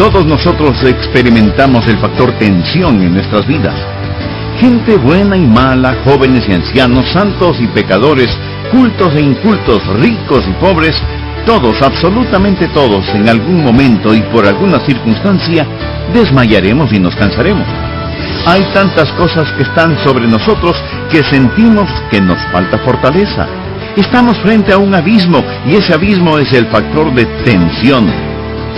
Todos nosotros experimentamos el factor tensión en nuestras vidas. Gente buena y mala, jóvenes y ancianos, santos y pecadores, cultos e incultos, ricos y pobres, todos, absolutamente todos, en algún momento y por alguna circunstancia, desmayaremos y nos cansaremos. Hay tantas cosas que están sobre nosotros que sentimos que nos falta fortaleza. Estamos frente a un abismo y ese abismo es el factor de tensión.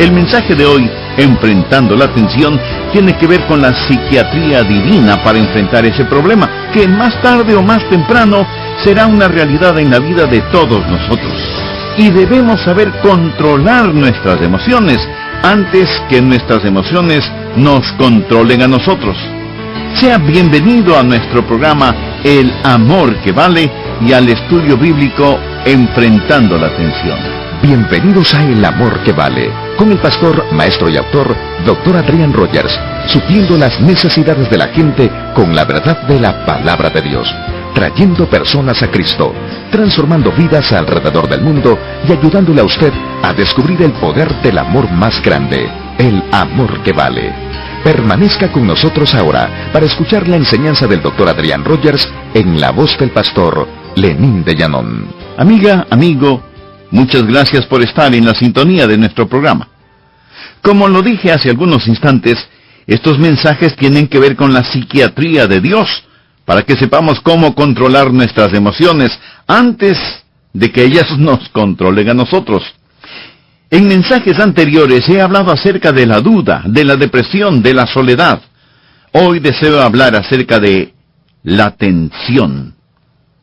El mensaje de hoy, Enfrentando la Tensión, tiene que ver con la psiquiatría divina para enfrentar ese problema, que más tarde o más temprano será una realidad en la vida de todos nosotros. Y debemos saber controlar nuestras emociones antes que nuestras emociones nos controlen a nosotros. Sea bienvenido a nuestro programa El Amor que Vale y al estudio bíblico Enfrentando la Tensión. Bienvenidos a El Amor que Vale, con el pastor, maestro y autor, Dr. Adrian Rogers, supliendo las necesidades de la gente con la verdad de la Palabra de Dios, trayendo personas a Cristo, transformando vidas alrededor del mundo y ayudándole a usted a descubrir el poder del amor más grande, el amor que vale. Permanezca con nosotros ahora para escuchar la enseñanza del Dr. Adrian Rogers en la voz del pastor Lenín de Llanón. Amiga, amigo, muchas gracias por estar en la sintonía de nuestro programa. Como lo dije hace algunos instantes, estos mensajes tienen que ver con la psiquiatría de Dios, para que sepamos cómo controlar nuestras emociones antes de que ellas nos controlen a nosotros. En mensajes anteriores he hablado acerca de la duda, de la depresión, de la soledad. Hoy deseo hablar acerca de la tensión.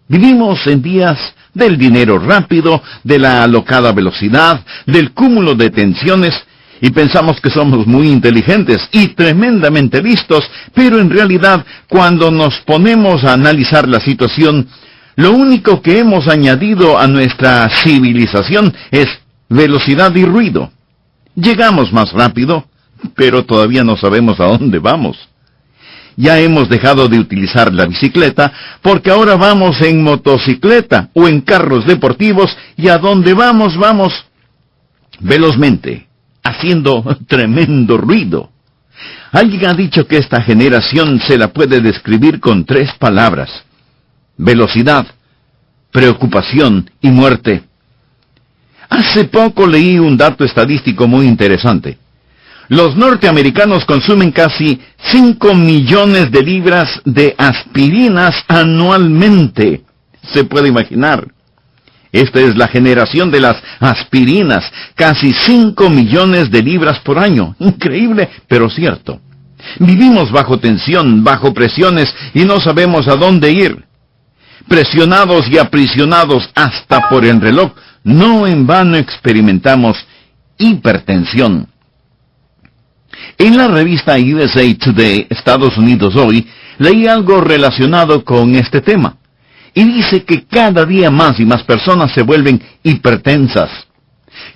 Vivimos en días del dinero rápido, de la alocada velocidad, del cúmulo de tensiones, y pensamos que somos muy inteligentes y tremendamente listos, pero en realidad, cuando nos ponemos a analizar la situación, lo único que hemos añadido a nuestra civilización es velocidad y ruido. Llegamos más rápido, pero todavía no sabemos a dónde vamos. Ya hemos dejado de utilizar la bicicleta, porque ahora vamos en motocicleta o en carros deportivos, y a donde vamos velozmente, haciendo tremendo ruido. Alguien ha dicho que esta generación se la puede describir con 3 palabras: velocidad, preocupación y muerte. Hace poco leí un dato estadístico muy interesante. Los norteamericanos consumen casi 5 millones de libras de aspirinas anualmente. ¿Se puede imaginar? Esta es la generación de las aspirinas, casi 5 millones de libras por año. Increíble, pero cierto. Vivimos bajo tensión, bajo presiones, y no sabemos a dónde ir. Presionados y aprisionados hasta por el reloj, no en vano experimentamos hipertensión. En la revista USA Today, Estados Unidos Hoy, leí algo relacionado con este tema. Y dice que cada día más y más personas se vuelven hipertensas.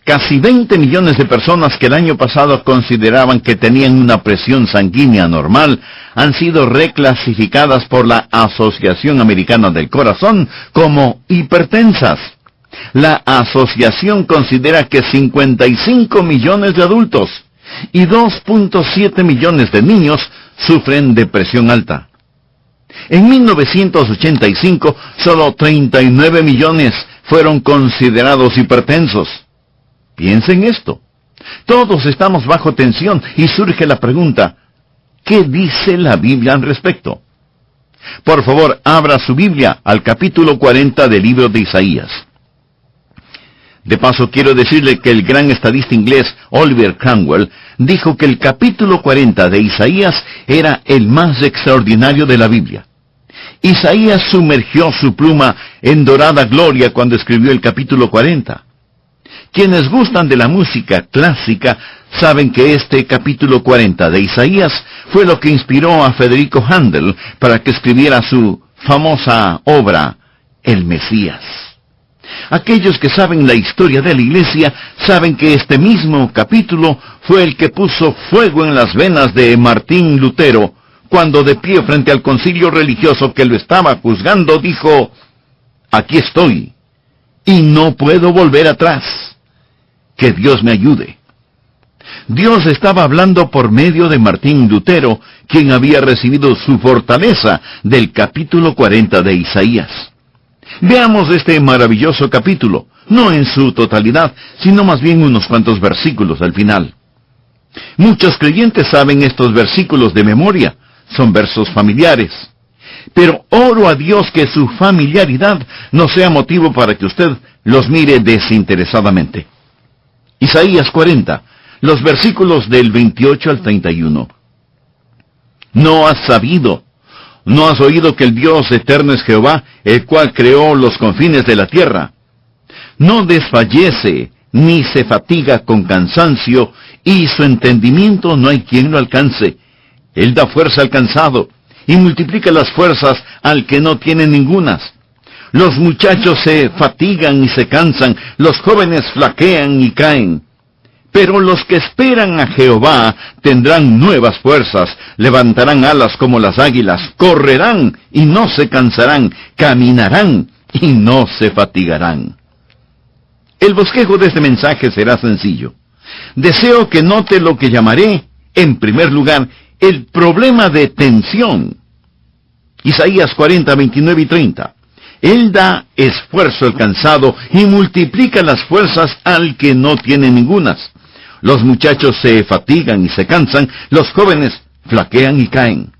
Casi 20 millones de personas que el año pasado consideraban que tenían una presión sanguínea normal han sido reclasificadas por la Asociación Americana del Corazón como hipertensas. La asociación considera que 55 millones de adultos y 2.7 millones de niños sufren de presión alta. En 1985, solo 39 millones fueron considerados hipertensos. Piensen esto. Todos estamos bajo tensión y surge la pregunta, ¿qué dice la Biblia al respecto? Por favor, abra su Biblia al capítulo 40 del libro de Isaías. De paso, quiero decirle que el gran estadista inglés Oliver Cromwell dijo que el capítulo 40 de Isaías era el más extraordinario de la Biblia. Isaías sumergió su pluma en dorada gloria cuando escribió el capítulo 40. Quienes gustan de la música clásica saben que este capítulo 40 de Isaías fue lo que inspiró a Federico Händel para que escribiera su famosa obra, El Mesías. Aquellos que saben la historia de la Iglesia saben que este mismo capítulo fue el que puso fuego en las venas de Martín Lutero, cuando de pie frente al concilio religioso que lo estaba juzgando dijo, «Aquí estoy, y no puedo volver atrás. Que Dios me ayude». Dios estaba hablando por medio de Martín Lutero, quien había recibido su fortaleza del capítulo 40 de Isaías. Veamos este maravilloso capítulo, no en su totalidad, sino más bien unos cuantos versículos al final. Muchos creyentes saben estos versículos de memoria, son versos familiares. Pero oro a Dios que su familiaridad no sea motivo para que usted los mire desinteresadamente. Isaías 40, los versículos del 28 al 31. ¿No has sabido? ¿No has oído que el Dios eterno es Jehová, el cual creó los confines de la tierra? No desfallece, ni se fatiga con cansancio, y su entendimiento no hay quien lo alcance. Él da fuerza al cansado, y multiplica las fuerzas al que no tiene ningunas. Los muchachos se fatigan y se cansan, los jóvenes flaquean y caen. Pero los que esperan a Jehová tendrán nuevas fuerzas, levantarán alas como las águilas, correrán y no se cansarán, caminarán y no se fatigarán. El bosquejo de este mensaje será sencillo. Deseo que note lo que llamaré, en primer lugar, el problema de tensión. Isaías 40, 29 y 30. Él da esfuerzo al cansado y multiplica las fuerzas al que no tiene ningunas. Los muchachos se fatigan y se cansan, los jóvenes flaquean y caen.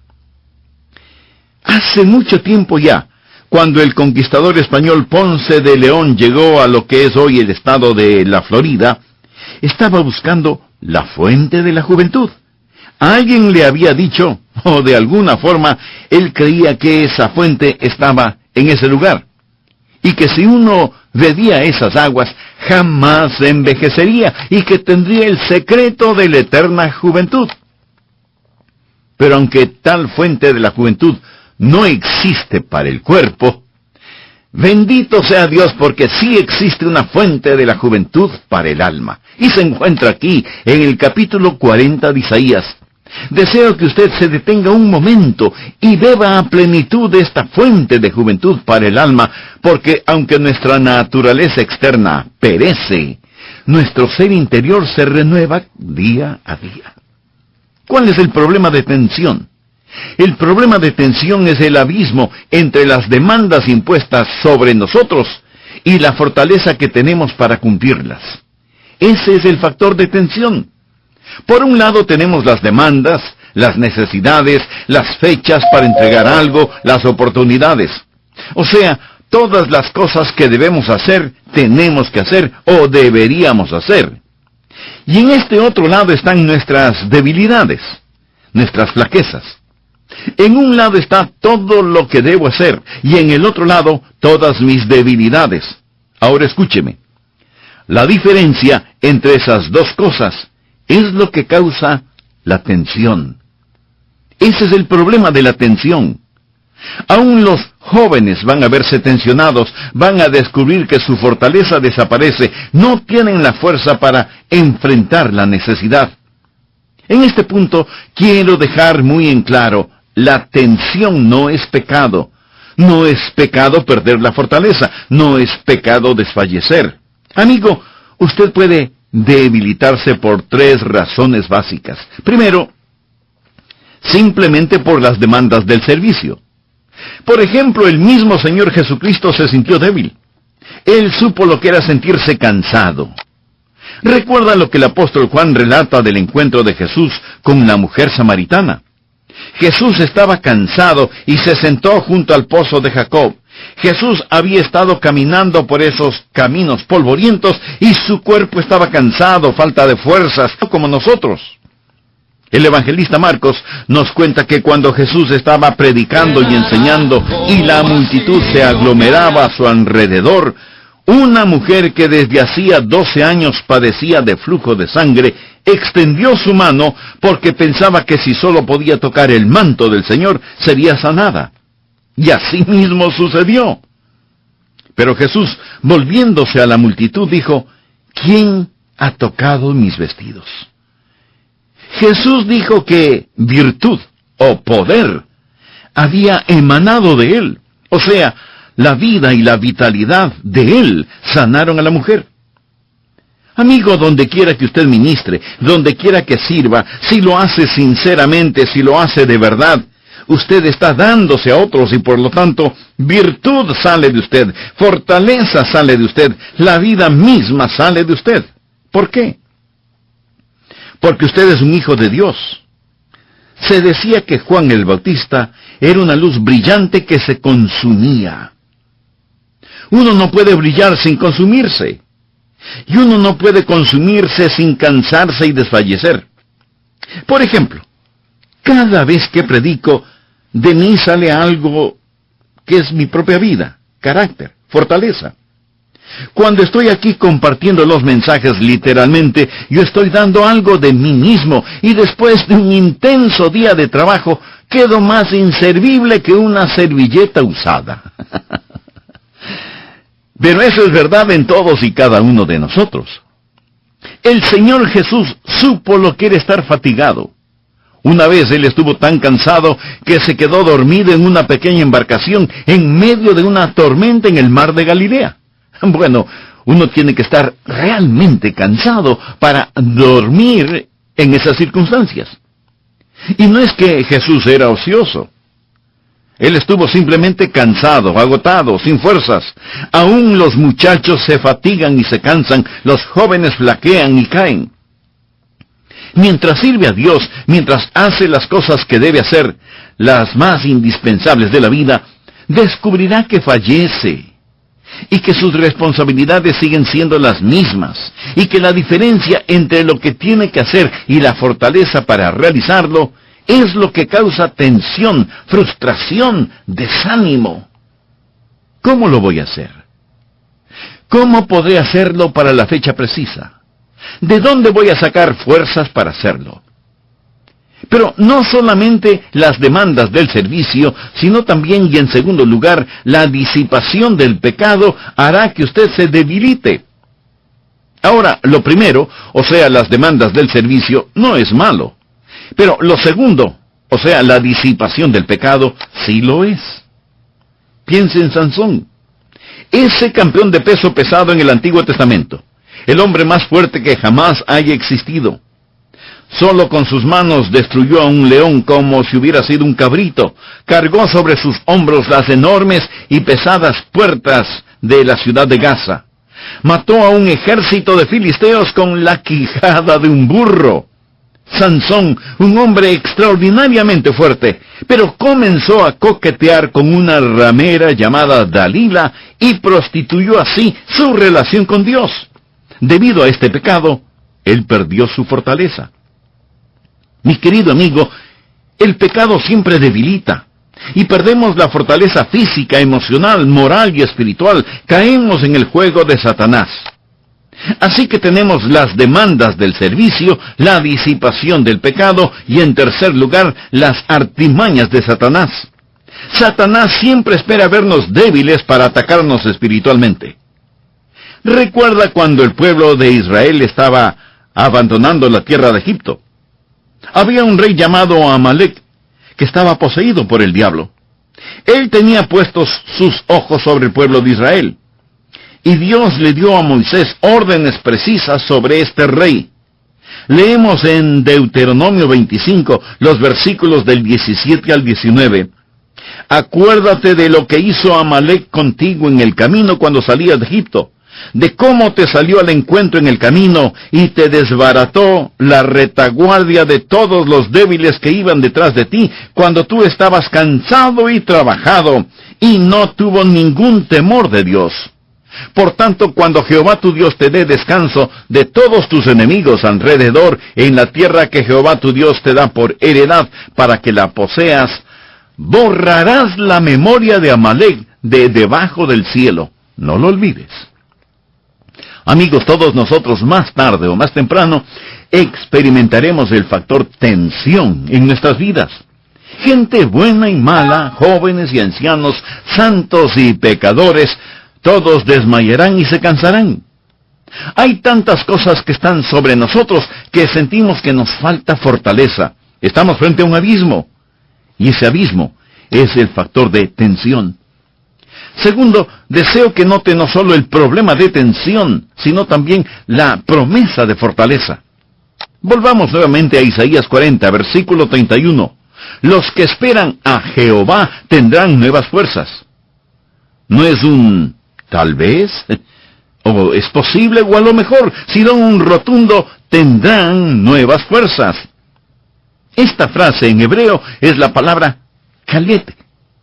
Hace mucho tiempo ya, cuando el conquistador español Ponce de León llegó a lo que es hoy el estado de la Florida, estaba buscando la fuente de la juventud. Alguien le había dicho, o de alguna forma, él creía que esa fuente estaba en ese lugar, y que si uno bebía esas aguas, jamás envejecería, y que tendría el secreto de la eterna juventud. Pero aunque tal fuente de la juventud no existe para el cuerpo, bendito sea Dios porque sí existe una fuente de la juventud para el alma, y se encuentra aquí, en el capítulo 40 de Isaías. Deseo que usted se detenga un momento y beba a plenitud de esta fuente de juventud para el alma, porque aunque nuestra naturaleza externa perece, nuestro ser interior se renueva día a día. ¿Cuál es el problema de tensión? El problema de tensión es el abismo entre las demandas impuestas sobre nosotros y la fortaleza que tenemos para cumplirlas. Ese es el factor de tensión. Por un lado tenemos las demandas, las necesidades, las fechas para entregar algo, las oportunidades. O sea, todas las cosas que debemos hacer, tenemos que hacer o deberíamos hacer. Y en este otro lado están nuestras debilidades, nuestras flaquezas. En un lado está todo lo que debo hacer y en el otro lado todas mis debilidades. Ahora escúcheme. La diferencia entre esas dos cosas es lo que causa la tensión. Ese es el problema de la tensión. Aún los jóvenes van a verse tensionados, van a descubrir que su fortaleza desaparece, no tienen la fuerza para enfrentar la necesidad. En este punto quiero dejar muy en claro, la tensión no es pecado. No es pecado perder la fortaleza, no es pecado desfallecer. Amigo, usted puede debilitarse por 3 razones básicas. Primero, simplemente por las demandas del servicio. Por ejemplo, el mismo Señor Jesucristo se sintió débil. Él supo lo que era sentirse cansado. Recuerda lo que el apóstol Juan relata del encuentro de Jesús con la mujer samaritana. Jesús estaba cansado y se sentó junto al pozo de Jacob. Jesús había estado caminando por esos caminos polvorientos y su cuerpo estaba cansado, falta de fuerzas, como nosotros. El evangelista Marcos nos cuenta que cuando Jesús estaba predicando y enseñando y la multitud se aglomeraba a su alrededor, una mujer que desde hacía 12 años padecía de flujo de sangre, extendió su mano porque pensaba que si solo podía tocar el manto del Señor, sería sanada. Y así mismo sucedió. Pero Jesús, volviéndose a la multitud, dijo, ¿quién ha tocado mis vestidos? Jesús dijo que virtud o poder había emanado de él. O sea, la vida y la vitalidad de él sanaron a la mujer. Amigo, donde quiera que usted ministre, donde quiera que sirva, si lo hace sinceramente, si lo hace de verdad, usted está dándose a otros y por lo tanto, virtud sale de usted, fortaleza sale de usted, la vida misma sale de usted. ¿Por qué? Porque usted es un hijo de Dios. Se decía que Juan el Bautista era una luz brillante que se consumía. Uno no puede brillar sin consumirse. Y uno no puede consumirse sin cansarse y desfallecer. Por ejemplo, cada vez que predico, de mí sale algo que es mi propia vida, carácter, fortaleza. Cuando estoy aquí compartiendo los mensajes literalmente, yo estoy dando algo de mí mismo, y después de un intenso día de trabajo, quedo más inservible que una servilleta usada. Pero eso es verdad en todos y cada uno de nosotros. El Señor Jesús supo lo que era estar fatigado. Una vez Él estuvo tan cansado que se quedó dormido en una pequeña embarcación en medio de una tormenta en el mar de Galilea. Bueno, uno tiene que estar realmente cansado para dormir en esas circunstancias. Y no es que Jesús era ocioso. Él estuvo simplemente cansado, agotado, sin fuerzas. Aún los muchachos se fatigan y se cansan, los jóvenes flaquean y caen. Mientras sirve a Dios, mientras hace las cosas que debe hacer, las más indispensables de la vida, descubrirá que fallece, y que sus responsabilidades siguen siendo las mismas, y que la diferencia entre lo que tiene que hacer y la fortaleza para realizarlo es lo que causa tensión, frustración, desánimo. ¿Cómo lo voy a hacer? ¿Cómo podré hacerlo para la fecha precisa? ¿De dónde voy a sacar fuerzas para hacerlo? Pero no solamente las demandas del servicio, sino también y en segundo lugar, la disipación del pecado hará que usted se debilite. Ahora, lo primero, o sea, las demandas del servicio, no es malo. Pero lo segundo, o sea, la disipación del pecado, sí lo es. Piense en Sansón, ese campeón de peso pesado en el Antiguo Testamento, el hombre más fuerte que jamás haya existido. Solo con sus manos destruyó a un león como si hubiera sido un cabrito. Cargó sobre sus hombros las enormes y pesadas puertas de la ciudad de Gaza. Mató a un ejército de filisteos con la quijada de un burro. Sansón, un hombre extraordinariamente fuerte, pero comenzó a coquetear con una ramera llamada Dalila y prostituyó así su relación con Dios. Debido a este pecado, él perdió su fortaleza. Mi querido amigo, el pecado siempre debilita, y perdemos la fortaleza física, emocional, moral y espiritual. Caemos en el juego de Satanás. Así que tenemos las demandas del servicio, la disipación del pecado y en tercer lugar, las artimañas de Satanás. Satanás siempre espera vernos débiles para atacarnos espiritualmente. Recuerda cuando el pueblo de Israel estaba abandonando la tierra de Egipto. Había un rey llamado Amalek, que estaba poseído por el diablo. Él tenía puestos sus ojos sobre el pueblo de Israel. Y Dios le dio a Moisés órdenes precisas sobre este rey. Leemos en Deuteronomio 25, los versículos del 17 al 19. Acuérdate de lo que hizo Amalek contigo en el camino cuando salías de Egipto, de cómo te salió al encuentro en el camino y te desbarató la retaguardia de todos los débiles que iban detrás de ti cuando tú estabas cansado y trabajado, y no tuvo ningún temor de Dios. Por tanto, cuando Jehová tu Dios te dé descanso de todos tus enemigos alrededor en la tierra que Jehová tu Dios te da por heredad para que la poseas, borrarás la memoria de Amalek de debajo del cielo. No lo olvides. Amigos, todos nosotros más tarde o más temprano experimentaremos el factor tensión en nuestras vidas. Gente buena y mala, jóvenes y ancianos, santos y pecadores, todos desmayarán y se cansarán. Hay tantas cosas que están sobre nosotros que sentimos que nos falta fortaleza. Estamos frente a un abismo. Y ese abismo es el factor de tensión. Segundo, deseo que note no solo el problema de tensión, sino también la promesa de fortaleza. Volvamos nuevamente a Isaías 40, versículo 31. Los que esperan a Jehová tendrán nuevas fuerzas. No es un tal vez, o es posible, o a lo mejor, sino un rotundo tendrán nuevas fuerzas. Esta frase en hebreo es la palabra kalet,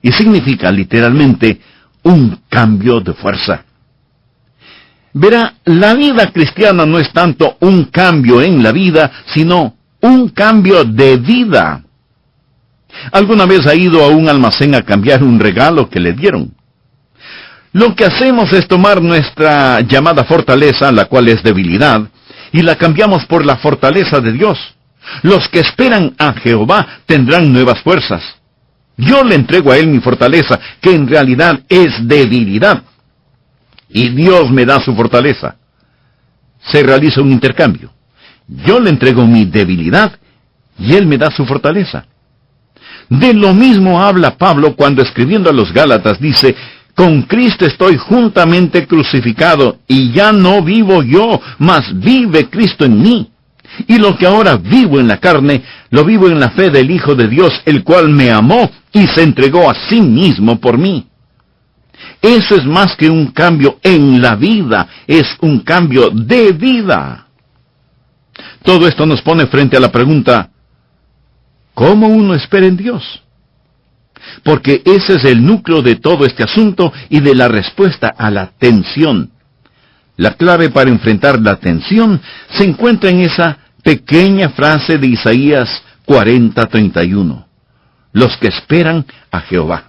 y significa literalmente un cambio de fuerza. Verá, la vida cristiana no es tanto un cambio en la vida, sino un cambio de vida. ¿Alguna vez ha ido a un almacén a cambiar un regalo que le dieron? Lo que hacemos es tomar nuestra llamada fortaleza, la cual es debilidad, y la cambiamos por la fortaleza de Dios. Los que esperan a Jehová tendrán nuevas fuerzas. Yo le entrego a Él mi fortaleza, que en realidad es debilidad. Y Dios me da su fortaleza. Se realiza un intercambio. Yo le entrego mi debilidad, y Él me da su fortaleza. De lo mismo habla Pablo cuando escribiendo a los Gálatas dice: con Cristo estoy juntamente crucificado, y ya no vivo yo, mas vive Cristo en mí. Y lo que ahora vivo en la carne, lo vivo en la fe del Hijo de Dios, el cual me amó y se entregó a sí mismo por mí. Eso es más que un cambio en la vida, es un cambio de vida. Todo esto nos pone frente a la pregunta: ¿cómo uno espera en Dios? Porque ese es el núcleo de todo este asunto y de la respuesta a la tensión. La clave para enfrentar la tensión se encuentra en esa pequeña frase de Isaías 40:31. Los que esperan a Jehová.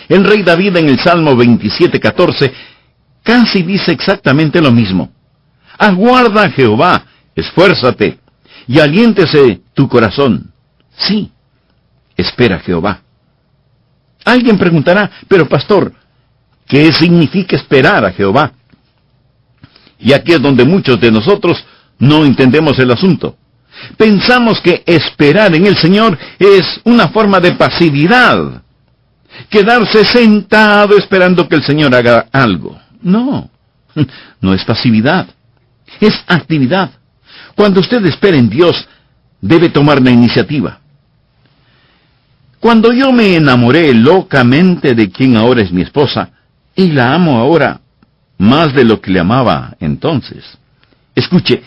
El rey David en el Salmo 27:14 casi dice exactamente lo mismo. Aguarda a Jehová, esfuérzate, y aliéntese tu corazón. Sí, espera a Jehová. Alguien preguntará: pero pastor, ¿qué significa esperar a Jehová? Y aquí es donde muchos de nosotros no entendemos el asunto. Pensamos que esperar en el Señor es una forma de pasividad. Quedarse sentado esperando que el Señor haga algo. No, no es pasividad. Es actividad. Cuando usted espera en Dios, debe tomar la iniciativa. Cuando yo me enamoré locamente de quien ahora es mi esposa, y la amo ahora más de lo que le amaba entonces. Escuche,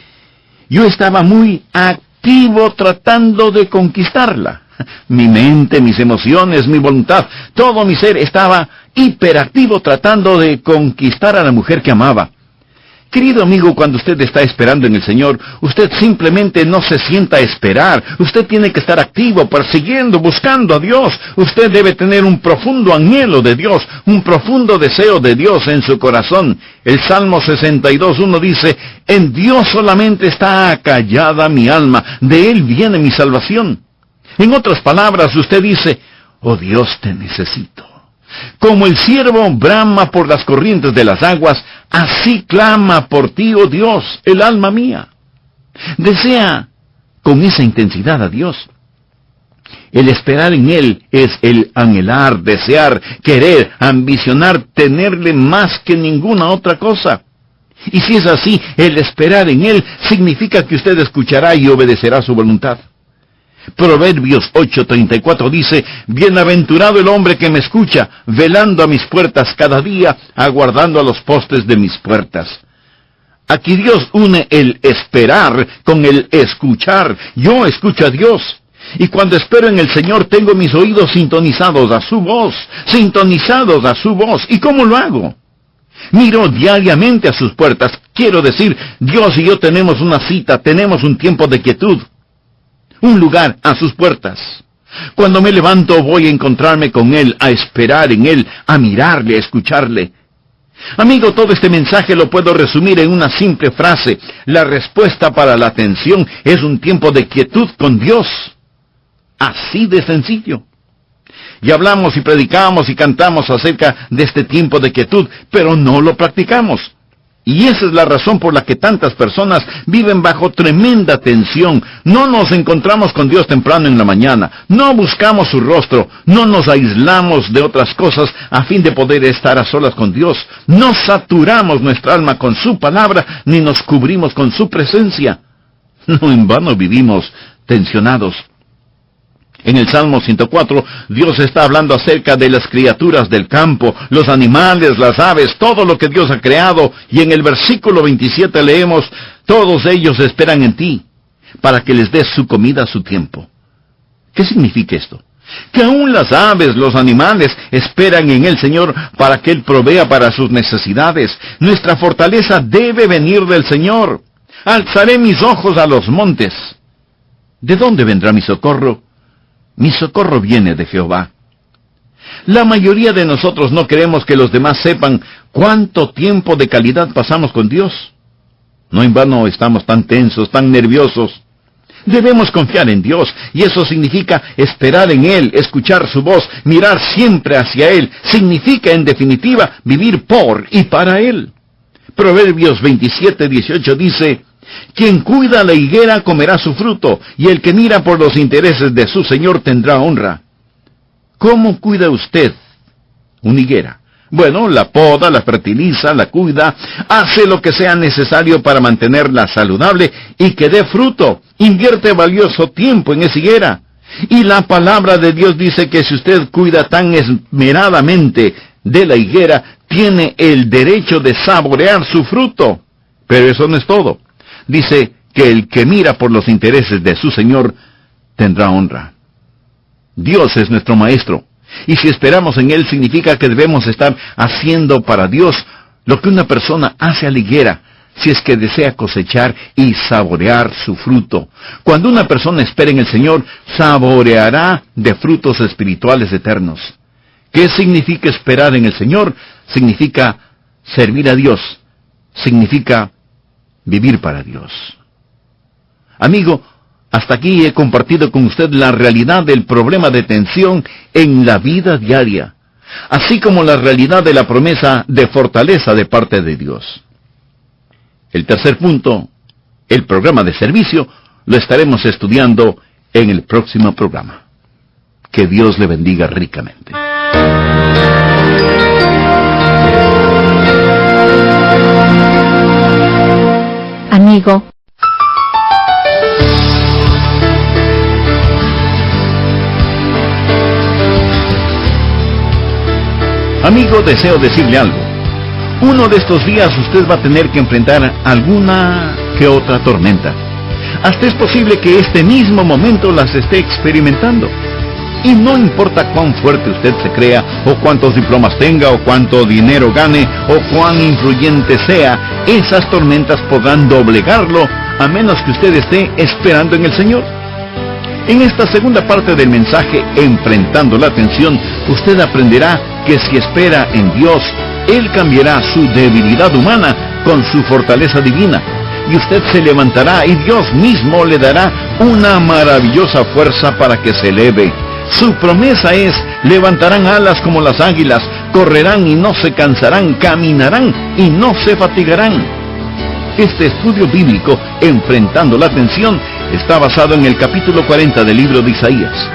yo estaba muy activo tratando de conquistarla. Mi mente, mis emociones, mi voluntad, todo mi ser estaba hiperactivo tratando de conquistar a la mujer que amaba. Querido amigo, cuando usted está esperando en el Señor, usted simplemente no se sienta a esperar. Usted tiene que estar activo, persiguiendo, buscando a Dios. Usted debe tener un profundo anhelo de Dios, un profundo deseo de Dios en su corazón. El Salmo 62:1 dice: en Dios solamente está acallada mi alma, de Él viene mi salvación. En otras palabras, usted dice: oh Dios, te necesito. Como el ciervo brama por las corrientes de las aguas, así clama por ti, oh Dios, el alma mía. Desea con esa intensidad a Dios. El esperar en Él es el anhelar, desear, querer, ambicionar, tenerle más que ninguna otra cosa. Y si es así, el esperar en Él significa que usted escuchará y obedecerá su voluntad. Proverbios 8:34 dice: bienaventurado el hombre que me escucha, velando a mis puertas cada día, aguardando a los postes de mis puertas. Aquí Dios une el esperar con el escuchar. Yo escucho a Dios. Y cuando espero en el Señor, tengo mis oídos sintonizados a su voz. Sintonizados a su voz. ¿Y cómo lo hago? Miro diariamente a sus puertas. Quiero decir, Dios y yo tenemos una cita, tenemos un tiempo de quietud. Un lugar a sus puertas. Cuando me levanto voy a encontrarme con Él, a esperar en Él, a mirarle, a escucharle. Amigo, todo este mensaje lo puedo resumir en una simple frase: la respuesta para la tensión es un tiempo de quietud con Dios. Así de sencillo. Y hablamos y predicamos y cantamos acerca de este tiempo de quietud, pero no lo practicamos. Y esa es la razón por la que tantas personas viven bajo tremenda tensión. No nos encontramos con Dios temprano en la mañana, no buscamos su rostro, no nos aislamos de otras cosas a fin de poder estar a solas con Dios, no saturamos nuestra alma con su palabra, ni nos cubrimos con su presencia. No en vano vivimos tensionados. En el Salmo 104, Dios está hablando acerca de las criaturas del campo, los animales, las aves, todo lo que Dios ha creado. Y en el versículo 27 leemos, todos ellos esperan en ti, para que les des su comida a su tiempo. ¿Qué significa esto? Que aún las aves, los animales, esperan en el Señor para que Él provea para sus necesidades. Nuestra fortaleza debe venir del Señor. Alzaré mis ojos a los montes. ¿De dónde vendrá mi socorro? Mi socorro viene de Jehová. La mayoría de nosotros no queremos que los demás sepan cuánto tiempo de calidad pasamos con Dios. No en vano estamos tan tensos, tan nerviosos. Debemos confiar en Dios, y eso significa esperar en Él, escuchar su voz, mirar siempre hacia Él. Significa, en definitiva, vivir por y para Él. Proverbios 27:18 dice, quien cuida la higuera comerá su fruto, y el que mira por los intereses de su Señor tendrá honra. ¿Cómo cuida usted una higuera? Bueno, la poda, la fertiliza, la cuida, hace lo que sea necesario para mantenerla saludable y que dé fruto. Invierte valioso tiempo en esa higuera. Y la palabra de Dios dice que si usted cuida tan esmeradamente de la higuera, tiene el derecho de saborear su fruto. Pero eso no es todo. Dice que el que mira por los intereses de su Señor tendrá honra. Dios es nuestro Maestro, y si esperamos en Él significa que debemos estar haciendo para Dios lo que una persona hace a la higuera, si es que desea cosechar y saborear su fruto. Cuando una persona espera en el Señor, saboreará de frutos espirituales eternos. ¿Qué significa esperar en el Señor? Significa servir a Dios, significa vivir para Dios. Amigo, hasta aquí he compartido con usted la realidad del problema de tensión en la vida diaria, así como la realidad de la promesa de fortaleza de parte de Dios. El tercer punto, el programa de servicio, lo estaremos estudiando en el próximo programa. Que Dios le bendiga ricamente. Amigo, deseo decirle algo. Uno de estos días usted va a tener que enfrentar alguna que otra tormenta. Hasta es posible que este mismo momento las esté experimentando. Y no importa cuán fuerte usted se crea, o cuántos diplomas tenga, o cuánto dinero gane, o cuán influyente sea, esas tormentas podrán doblegarlo, a menos que usted esté esperando en el Señor. En esta segunda parte del mensaje, Enfrentando la Tensión, usted aprenderá que si espera en Dios, Él cambiará su debilidad humana con su fortaleza divina, y usted se levantará y Dios mismo le dará una maravillosa fuerza para que se eleve. Su promesa es, levantarán alas como las águilas, correrán y no se cansarán, caminarán y no se fatigarán. Este estudio bíblico, Enfrentando la Tensión, está basado en el capítulo 40 del libro de Isaías.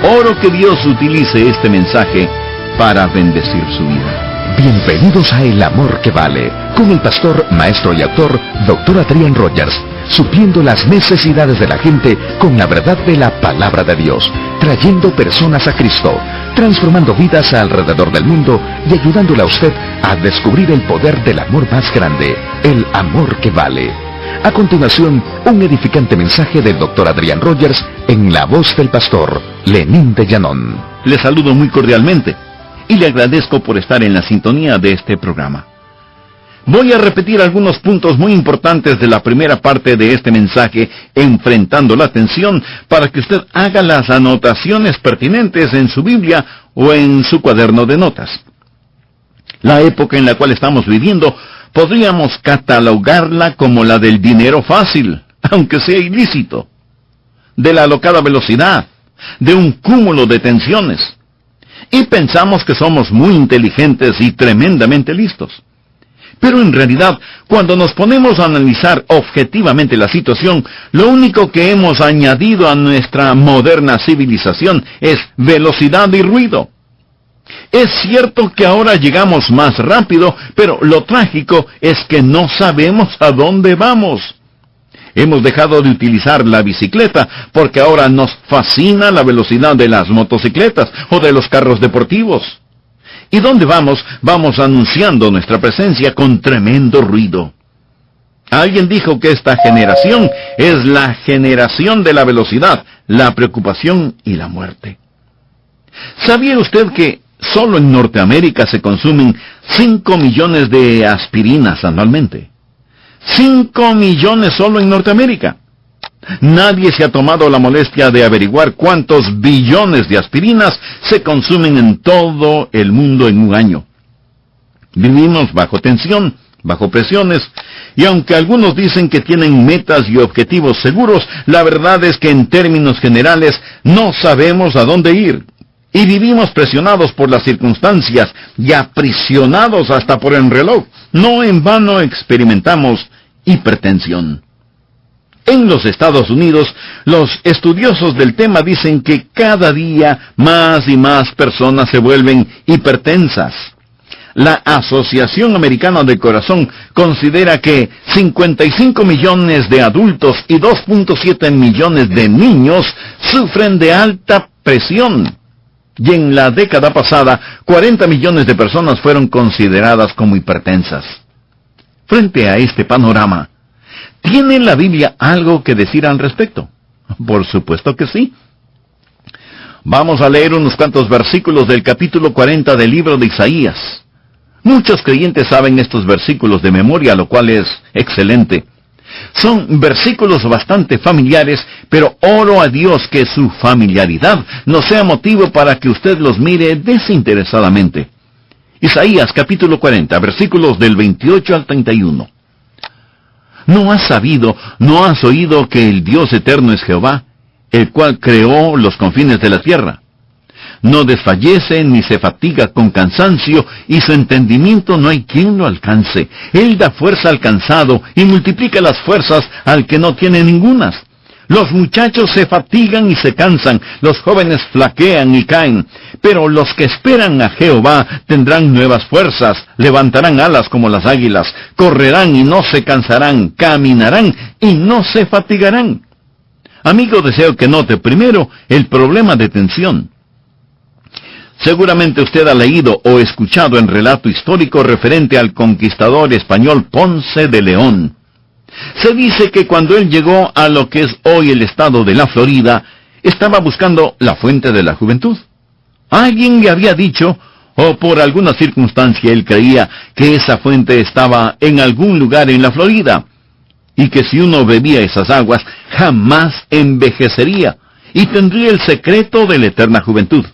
Oro que Dios utilice este mensaje para bendecir su vida. Bienvenidos a El Amor que Vale, con el pastor, maestro y autor, Dr. Adrián Rogers, supliendo las necesidades de la gente con la verdad de la palabra de Dios, trayendo personas a Cristo, transformando vidas alrededor del mundo y ayudándole a usted a descubrir el poder del amor más grande, el amor que vale. A continuación, un edificante mensaje del Dr. Adrián Rogers en la voz del pastor Lenín de Llanón. Le saludo muy cordialmente y le agradezco por estar en la sintonía de este programa. Voy a repetir algunos puntos muy importantes de la primera parte de este mensaje, Enfrentando la Tensión, para que usted haga las anotaciones pertinentes en su Biblia o en su cuaderno de notas. La época en la cual estamos viviendo podríamos catalogarla como la del dinero fácil, aunque sea ilícito, de la alocada velocidad, de un cúmulo de tensiones. Y pensamos que somos muy inteligentes y tremendamente listos. Pero en realidad, cuando nos ponemos a analizar objetivamente la situación, lo único que hemos añadido a nuestra moderna civilización es velocidad y ruido. Es cierto que ahora llegamos más rápido, pero lo trágico es que no sabemos a dónde vamos. Hemos dejado de utilizar la bicicleta porque ahora nos fascina la velocidad de las motocicletas o de los carros deportivos. ¿Y dónde vamos? Vamos anunciando nuestra presencia con tremendo ruido. Alguien dijo que esta generación es la generación de la velocidad, la preocupación y la muerte. ¿Sabía usted que solo en Norteamérica se consumen 5 millones de aspirinas anualmente? 5 millones solo en Norteamérica. Nadie se ha tomado la molestia de averiguar cuántos billones de aspirinas se consumen en todo el mundo en un año. Vivimos bajo tensión, bajo presiones, y aunque algunos dicen que tienen metas y objetivos seguros, la verdad es que en términos generales no sabemos a dónde ir. Y vivimos presionados por las circunstancias y aprisionados hasta por el reloj. No en vano experimentamos hipertensión. En los Estados Unidos, los estudiosos del tema dicen que cada día más y más personas se vuelven hipertensas. La Asociación Americana del Corazón considera que 55 millones de adultos y 2.7 millones de niños sufren de alta presión. Y en la década pasada, 40 millones de personas fueron consideradas como hipertensas. Frente a este panorama, ¿tiene la Biblia algo que decir al respecto? Por supuesto que sí. Vamos a leer unos cuantos versículos del capítulo 40 del libro de Isaías. Muchos creyentes saben estos versículos de memoria, lo cual es excelente. Son versículos bastante familiares, pero oro a Dios que su familiaridad no sea motivo para que usted los mire desinteresadamente. Isaías capítulo 40, versículos del 28 al 31. ¿No has sabido, no has oído que el Dios eterno es Jehová, el cual creó los confines de la tierra? No desfallece ni se fatiga con cansancio, y su entendimiento no hay quien lo alcance. Él da fuerza al cansado y multiplica las fuerzas al que no tiene ningunas. Los muchachos se fatigan y se cansan, los jóvenes flaquean y caen, pero los que esperan a Jehová tendrán nuevas fuerzas, levantarán alas como las águilas, correrán y no se cansarán, caminarán y no se fatigarán. Amigo, deseo que note primero el problema de tensión. Seguramente usted ha leído o escuchado el relato histórico referente al conquistador español Ponce de León. Se dice que cuando él llegó a lo que es hoy el estado de la Florida, estaba buscando la fuente de la juventud. Alguien le había dicho, o por alguna circunstancia él creía, que esa fuente estaba en algún lugar en la Florida, y que si uno bebía esas aguas, jamás envejecería, y tendría el secreto de la eterna juventud.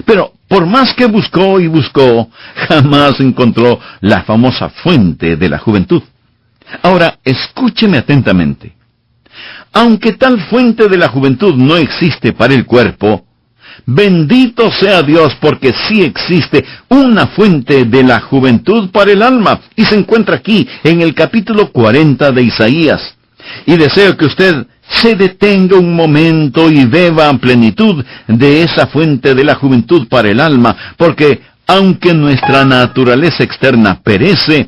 Pero por más que buscó y buscó, jamás encontró la famosa fuente de la juventud. Ahora, escúcheme atentamente. Aunque tal fuente de la juventud no existe para el cuerpo, bendito sea Dios porque sí existe una fuente de la juventud para el alma, y se encuentra aquí en el capítulo 40 de Isaías. Y deseo que usted se detenga un momento y beba a plenitud de esa fuente de la juventud para el alma, porque aunque nuestra naturaleza externa perece,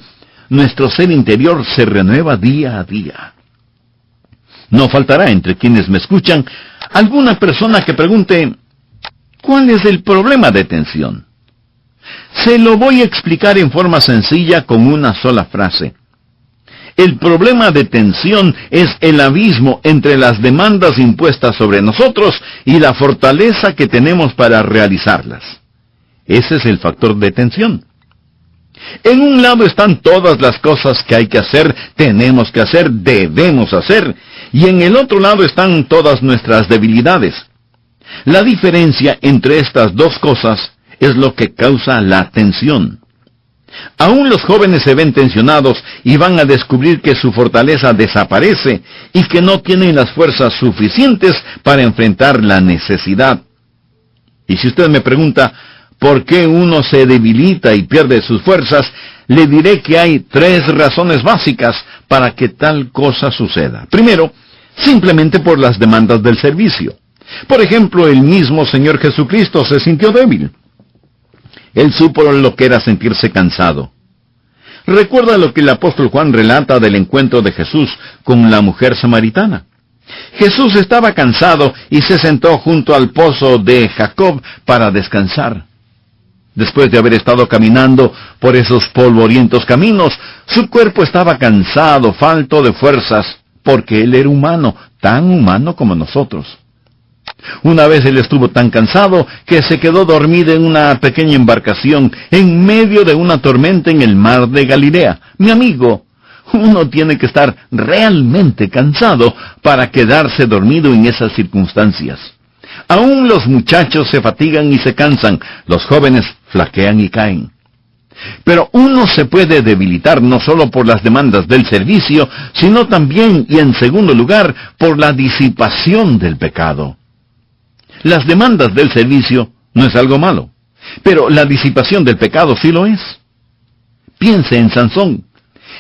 nuestro ser interior se renueva día a día. No faltará entre quienes me escuchan alguna persona que pregunte, ¿cuál es el problema de tensión? Se lo voy a explicar en forma sencilla con una sola frase. El problema de tensión es el abismo entre las demandas impuestas sobre nosotros y la fortaleza que tenemos para realizarlas. Ese es el factor de tensión. En un lado están todas las cosas que hay que hacer, tenemos que hacer, debemos hacer, y en el otro lado están todas nuestras debilidades. La diferencia entre estas dos cosas es lo que causa la tensión. Aún los jóvenes se ven tensionados y van a descubrir que su fortaleza desaparece y que no tienen las fuerzas suficientes para enfrentar la necesidad. Y si usted me pregunta, ¿por qué uno se debilita y pierde sus fuerzas? le diré que hay 3 razones básicas para que tal cosa suceda. Primero, simplemente por las demandas del servicio. Por ejemplo, el mismo Señor Jesucristo se sintió débil. Él supo lo que era sentirse cansado. Recuerda lo que el apóstol Juan relata del encuentro de Jesús con la mujer samaritana. Jesús estaba cansado y se sentó junto al pozo de Jacob para descansar. Después de haber estado caminando por esos polvorientos caminos, su cuerpo estaba cansado, falto de fuerzas, porque él era humano, tan humano como nosotros. Una vez él estuvo tan cansado que se quedó dormido en una pequeña embarcación en medio de una tormenta en el mar de Galilea. Mi amigo, uno tiene que estar realmente cansado para quedarse dormido en esas circunstancias. Aún los muchachos se fatigan y se cansan, los jóvenes flaquean y caen. Pero uno se puede debilitar no solo por las demandas del servicio, sino también, y en segundo lugar, por la disipación del pecado. Las demandas del servicio no es algo malo, pero la disipación del pecado sí lo es. Piense en Sansón,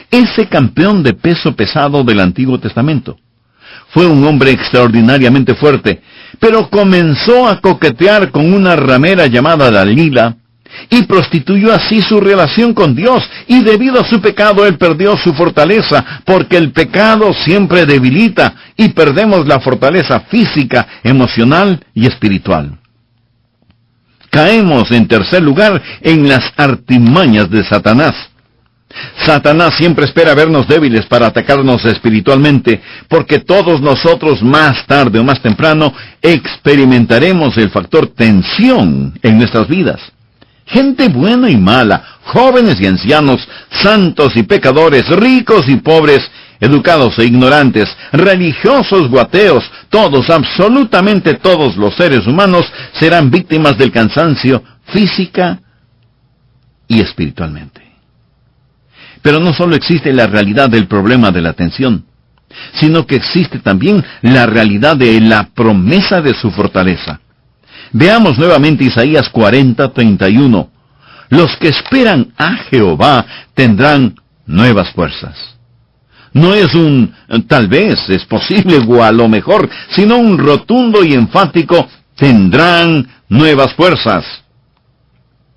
ese campeón de peso pesado del Antiguo Testamento. Fue un hombre extraordinariamente fuerte, pero comenzó a coquetear con una ramera llamada Dalila, y prostituyó así su relación con Dios, y debido a su pecado él perdió su fortaleza, porque el pecado siempre debilita, y perdemos la fortaleza física, emocional y espiritual. Caemos, en tercer lugar, en las artimañas de Satanás. Satanás siempre espera vernos débiles para atacarnos espiritualmente, porque todos nosotros más tarde o más temprano experimentaremos el factor tensión en nuestras vidas. Gente buena y mala, jóvenes y ancianos, santos y pecadores, ricos y pobres, educados e ignorantes, religiosos o ateos, todos, absolutamente todos los seres humanos serán víctimas del cansancio física y espiritualmente. Pero no solo existe la realidad del problema de la tensión, sino que existe también la realidad de la promesa de su fortaleza. Veamos nuevamente Isaías 40:31. Los que esperan a Jehová tendrán nuevas fuerzas. No es un tal vez, es posible o a lo mejor, sino un rotundo y enfático tendrán nuevas fuerzas.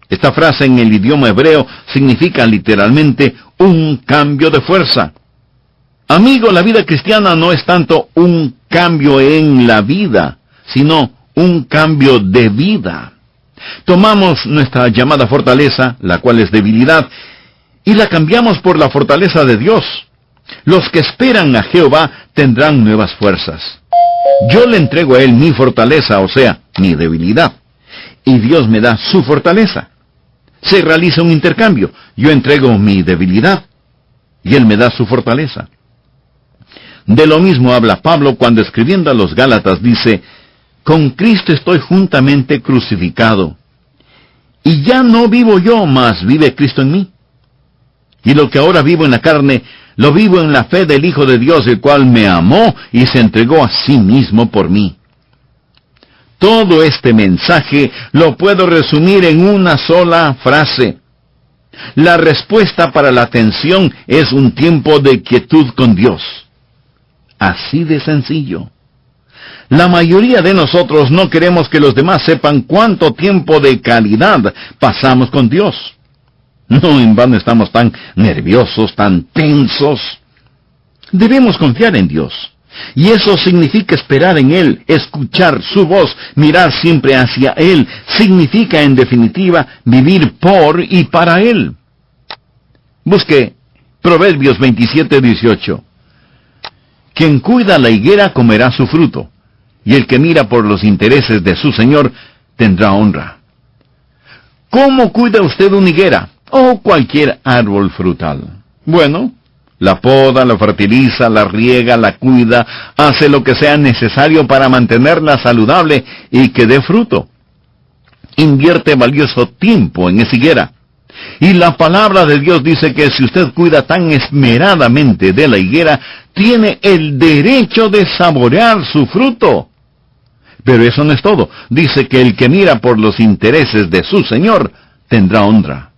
Esta frase en el idioma hebreo significa literalmente un cambio de fuerza. Amigo, la vida cristiana no es tanto un cambio en la vida, sino un cambio de vida. Tomamos nuestra llamada fortaleza, la cual es debilidad, y la cambiamos por la fortaleza de Dios. Los que esperan a Jehová tendrán nuevas fuerzas. Yo le entrego a Él mi fortaleza, o sea, mi debilidad, y Dios me da su fortaleza. Se realiza un intercambio. Yo entrego mi debilidad, y Él me da su fortaleza. De lo mismo habla Pablo cuando escribiendo a los Gálatas dice: con Cristo estoy juntamente crucificado, y ya no vivo yo, mas vive Cristo en mí. Y lo que ahora vivo en la carne, lo vivo en la fe del Hijo de Dios, el cual me amó y se entregó a sí mismo por mí. Todo este mensaje lo puedo resumir en una sola frase. La respuesta para la tensión es un tiempo de quietud con Dios. Así de sencillo. La mayoría de nosotros no queremos que los demás sepan cuánto tiempo de calidad pasamos con Dios. No en vano estamos tan nerviosos, tan tensos. Debemos confiar en Dios. Y eso significa esperar en Él, escuchar su voz, mirar siempre hacia Él. Significa, en definitiva, vivir por y para Él. Busque Proverbios 27:18. Quien cuida la higuera comerá su fruto, y el que mira por los intereses de su Señor tendrá honra. ¿Cómo cuida usted una higuera o cualquier árbol frutal? Bueno, la poda, la fertiliza, la riega, la cuida, hace lo que sea necesario para mantenerla saludable y que dé fruto. Invierte valioso tiempo en esa higuera. Y la palabra de Dios dice que si usted cuida tan esmeradamente de la higuera, tiene el derecho de saborear su fruto. Pero eso no es todo. Dice que el que mira por los intereses de su Señor tendrá honra.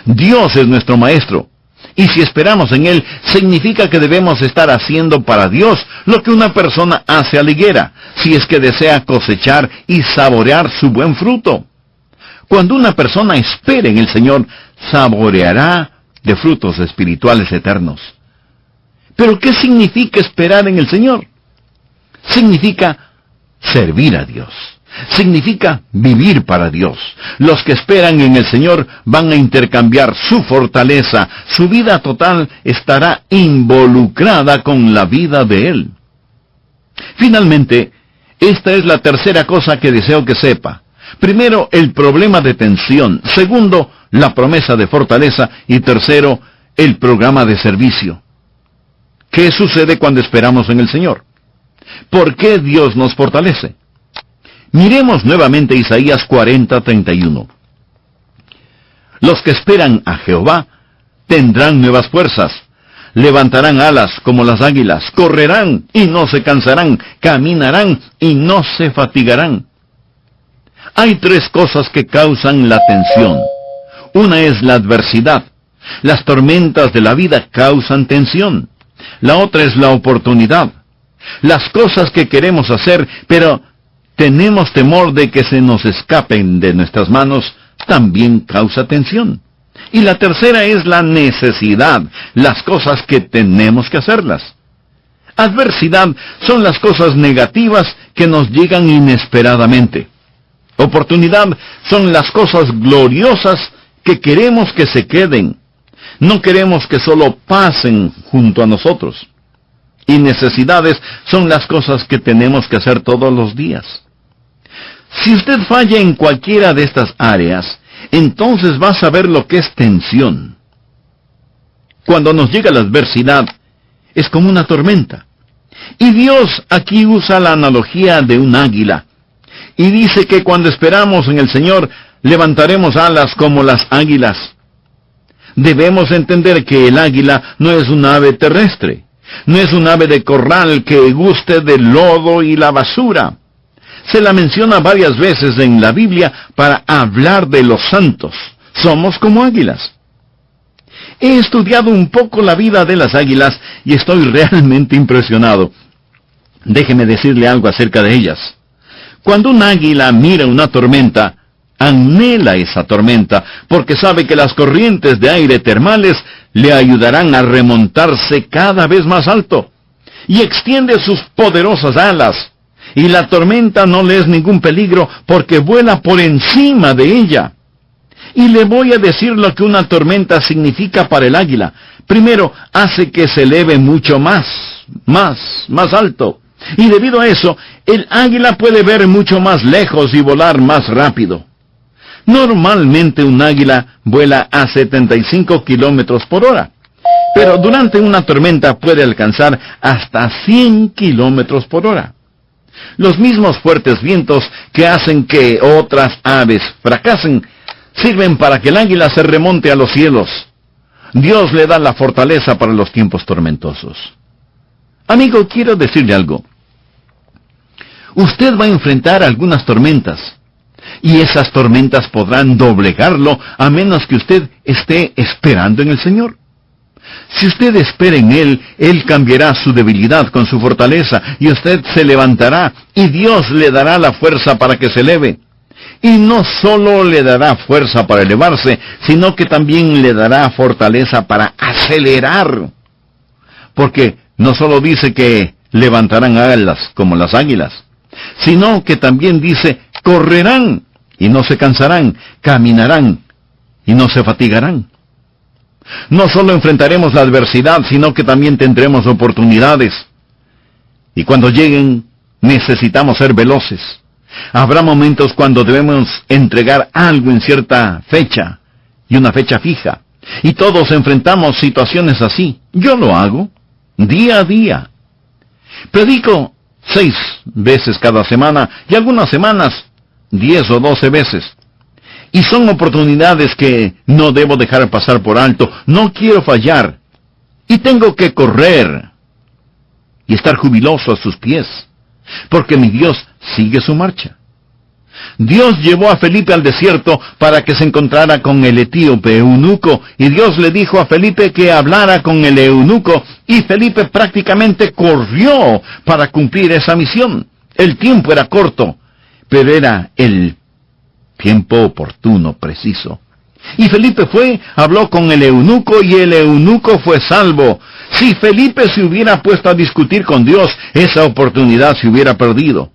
Dios es nuestro Maestro. Y si esperamos en Él, significa que debemos estar haciendo para Dios lo que una persona hace a la higuera, si es que desea cosechar y saborear su buen fruto. Cuando una persona espera en el Señor, saboreará de frutos espirituales eternos. ¿Pero qué significa esperar en el Señor? Significa servir a Dios. Significa vivir para Dios. Los que esperan en el Señor van a intercambiar su fortaleza. Su vida total estará involucrada con la vida de Él. Finalmente, esta es la tercera cosa que deseo que sepa. Primero, el problema de tensión. Segundo, la promesa de fortaleza. Y tercero, el programa de servicio. ¿Qué sucede cuando esperamos en el Señor? ¿Por qué Dios nos fortalece? Miremos nuevamente Isaías 40:31. Los que esperan a Jehová tendrán nuevas fuerzas. Levantarán alas como las águilas, correrán y no se cansarán, caminarán y no se fatigarán. Hay tres cosas que causan la tensión. Una es la adversidad. Las tormentas de la vida causan tensión. La otra es la oportunidad. Las cosas que queremos hacer, pero tenemos temor de que se nos escapen de nuestras manos, también causa tensión. Y la tercera es la necesidad, las cosas que tenemos que hacerlas. Adversidad son las cosas negativas que nos llegan inesperadamente. Oportunidad son las cosas gloriosas que queremos que se queden. No queremos que solo pasen junto a nosotros. Y necesidades son las cosas que tenemos que hacer todos los días. Si usted falla en cualquiera de estas áreas, entonces va a saber lo que es tensión. Cuando nos llega la adversidad, es como una tormenta. Y Dios aquí usa la analogía de un águila. Y dice que cuando esperamos en el Señor, levantaremos alas como las águilas. Debemos entender que el águila no es un ave terrestre. No es un ave de corral que guste del lodo y la basura. Se la menciona varias veces en la Biblia para hablar de los santos. Somos como águilas. He estudiado un poco la vida de las águilas y estoy realmente impresionado. Déjeme decirle algo acerca de ellas. Cuando un águila mira una tormenta, anhela esa tormenta porque sabe que las corrientes de aire termales le ayudarán a remontarse cada vez más alto. Y extiende sus poderosas alas. Y la tormenta no le es ningún peligro porque vuela por encima de ella. Y le voy a decir lo que una tormenta significa para el águila. Primero, hace que se eleve mucho más alto. Y debido a eso, el águila puede ver mucho más lejos y volar más rápido. Normalmente un águila vuela a 75 kilómetros por hora. Pero durante una tormenta puede alcanzar hasta 100 kilómetros por hora. Los mismos fuertes vientos que hacen que otras aves fracasen sirven para que el águila se remonte a los cielos. Dios le da la fortaleza para los tiempos tormentosos. Amigo, quiero decirle algo. Usted va a enfrentar algunas tormentas, y esas tormentas podrán doblegarlo a menos que usted esté esperando en el Señor. Si usted espera en Él, Él cambiará su debilidad con su fortaleza, y usted se levantará, y Dios le dará la fuerza para que se eleve. Y no solo le dará fuerza para elevarse, sino que también le dará fortaleza para acelerar. Porque no solo dice que levantarán alas como las águilas, sino que también dice, correrán y no se cansarán, caminarán y no se fatigarán. No solo enfrentaremos la adversidad, sino que también tendremos oportunidades. Y cuando lleguen, necesitamos ser veloces. Habrá momentos cuando debemos entregar algo en cierta fecha, y una fecha fija. Y todos enfrentamos situaciones así. Yo lo hago, día a día. Predico 6 veces cada semana, y algunas semanas 10 o 12 veces. Y son oportunidades que no debo dejar pasar por alto. No quiero fallar. Y tengo que correr y estar jubiloso a sus pies, porque mi Dios sigue su marcha. Dios llevó a Felipe al desierto para que se encontrara con el etíope eunuco, y Dios le dijo a Felipe que hablara con el eunuco, y Felipe prácticamente corrió para cumplir esa misión. El tiempo era corto, pero era el tiempo oportuno, preciso. Y Felipe fue, habló con el eunuco, y el eunuco fue salvo. Si Felipe se hubiera puesto a discutir con Dios, esa oportunidad se hubiera perdido.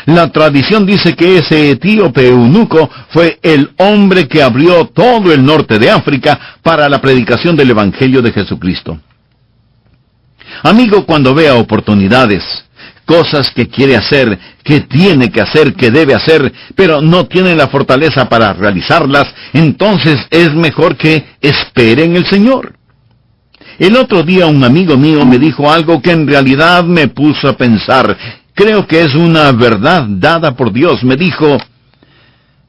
La tradición dice que ese etíope eunuco fue el hombre que abrió todo el norte de África para la predicación del Evangelio de Jesucristo. Amigo, cuando vea oportunidades, cosas que quiere hacer, que tiene que hacer, que debe hacer, pero no tiene la fortaleza para realizarlas, entonces es mejor que espere en el Señor. El otro día un amigo mío me dijo algo que en realidad me puso a pensar. Creo que es una verdad dada por Dios. Me dijo,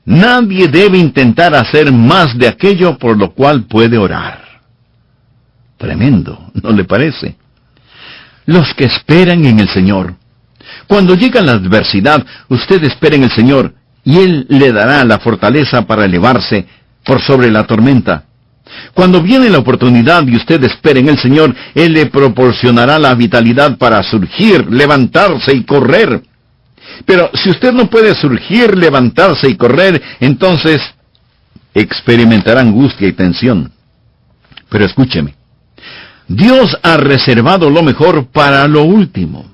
nadie debe intentar hacer más de aquello por lo cual puede orar. Tremendo, ¿no le parece? Los que esperan en el Señor. Cuando llega la adversidad, usted espera en el Señor, y Él le dará la fortaleza para elevarse por sobre la tormenta. Cuando viene la oportunidad y usted espera en el Señor, Él le proporcionará la vitalidad para surgir, levantarse y correr. Pero si usted no puede surgir, levantarse y correr, entonces experimentará angustia y tensión. Pero escúcheme, Dios ha reservado lo mejor para lo último.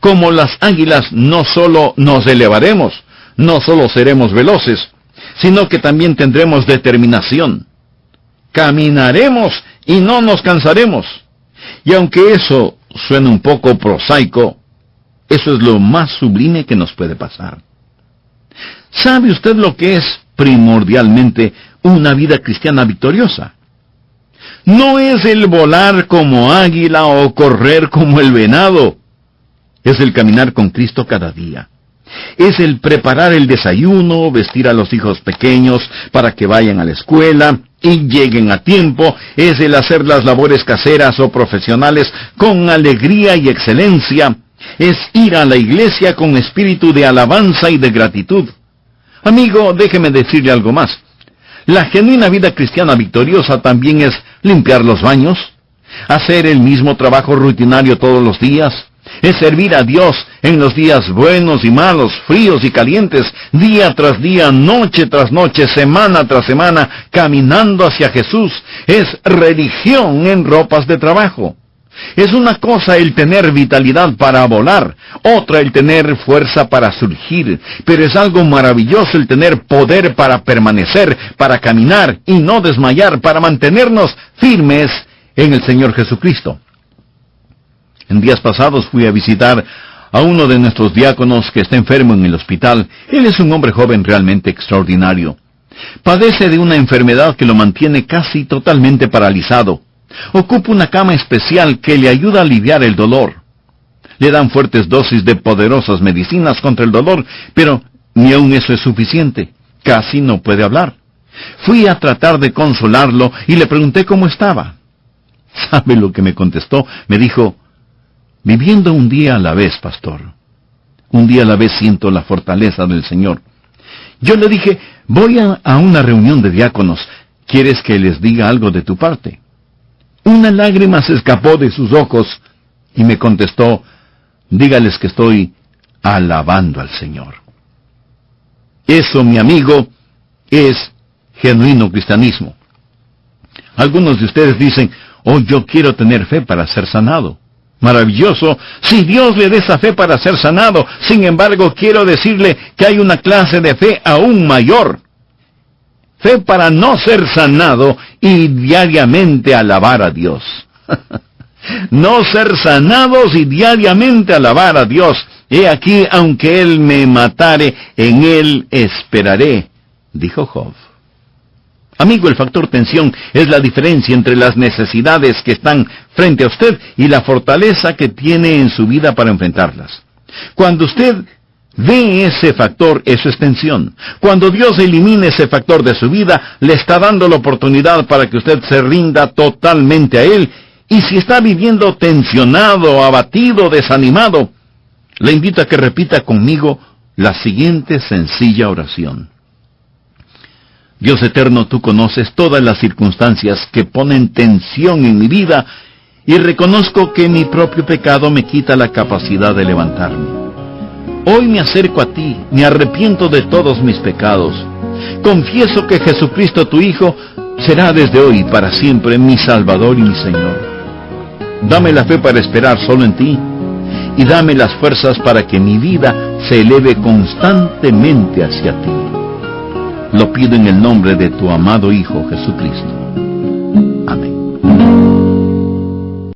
Como las águilas, no solo nos elevaremos, no solo seremos veloces, sino que también tendremos determinación. Caminaremos y no nos cansaremos. Y aunque eso suena un poco prosaico, eso es lo más sublime que nos puede pasar. ¿Sabe usted lo que es primordialmente una vida cristiana victoriosa? No es el volar como águila o correr como el venado. Es el caminar con Cristo cada día. Es el preparar el desayuno, vestir a los hijos pequeños para que vayan a la escuela y lleguen a tiempo. Es el hacer las labores caseras o profesionales con alegría y excelencia. Es ir a la iglesia con espíritu de alabanza y de gratitud. Amigo, déjeme decirle algo más. La genuina vida cristiana victoriosa también es limpiar los baños, hacer el mismo trabajo rutinario todos los días, es servir a Dios en los días buenos y malos, fríos y calientes, día tras día, noche tras noche, semana tras semana, caminando hacia Jesús. Es religión en ropas de trabajo. Es una cosa el tener vitalidad para volar, otra el tener fuerza para surgir, pero es algo maravilloso el tener poder para permanecer, para caminar y no desmayar, para mantenernos firmes en el Señor Jesucristo. En días pasados fui a visitar a uno de nuestros diáconos que está enfermo en el hospital. Él es un hombre joven realmente extraordinario. Padece de una enfermedad que lo mantiene casi totalmente paralizado. Ocupa una cama especial que le ayuda a aliviar el dolor. Le dan fuertes dosis de poderosas medicinas contra el dolor, pero ni aun eso es suficiente. Casi no puede hablar. Fui a tratar de consolarlo y le pregunté cómo estaba. ¿Sabe lo que me contestó? Me dijo, viviendo un día a la vez, pastor. Un día a la vez siento la fortaleza del Señor. Yo le dije, voy a una reunión de diáconos. ¿Quieres que les diga algo de tu parte? Una lágrima se escapó de sus ojos y me contestó, dígales que estoy alabando al Señor. Eso, mi amigo, es genuino cristianismo. Algunos de ustedes dicen, oh, yo quiero tener fe para ser sanado. Maravilloso, si Dios le da esa fe para ser sanado. Sin embargo, quiero decirle que hay una clase de fe aún mayor. Fe para no ser sanado y diariamente alabar a Dios. No ser sanados y diariamente alabar a Dios. He aquí, aunque Él me matare, en Él esperaré, dijo Job. Amigo, el factor tensión es la diferencia entre las necesidades que están frente a usted y la fortaleza que tiene en su vida para enfrentarlas. Cuando usted ve ese factor, eso es tensión. Cuando Dios elimine ese factor de su vida, le está dando la oportunidad para que usted se rinda totalmente a Él. Y si está viviendo tensionado, abatido, desanimado, le invito a que repita conmigo la siguiente sencilla oración. Dios eterno, tú conoces todas las circunstancias que ponen tensión en mi vida y reconozco que mi propio pecado me quita la capacidad de levantarme. Hoy me acerco a ti, me arrepiento de todos mis pecados. Confieso que Jesucristo, tu Hijo, será desde hoy y para siempre mi Salvador y mi Señor. Dame la fe para esperar solo en ti y dame las fuerzas para que mi vida se eleve constantemente hacia ti. Lo pido en el nombre de tu amado Hijo Jesucristo.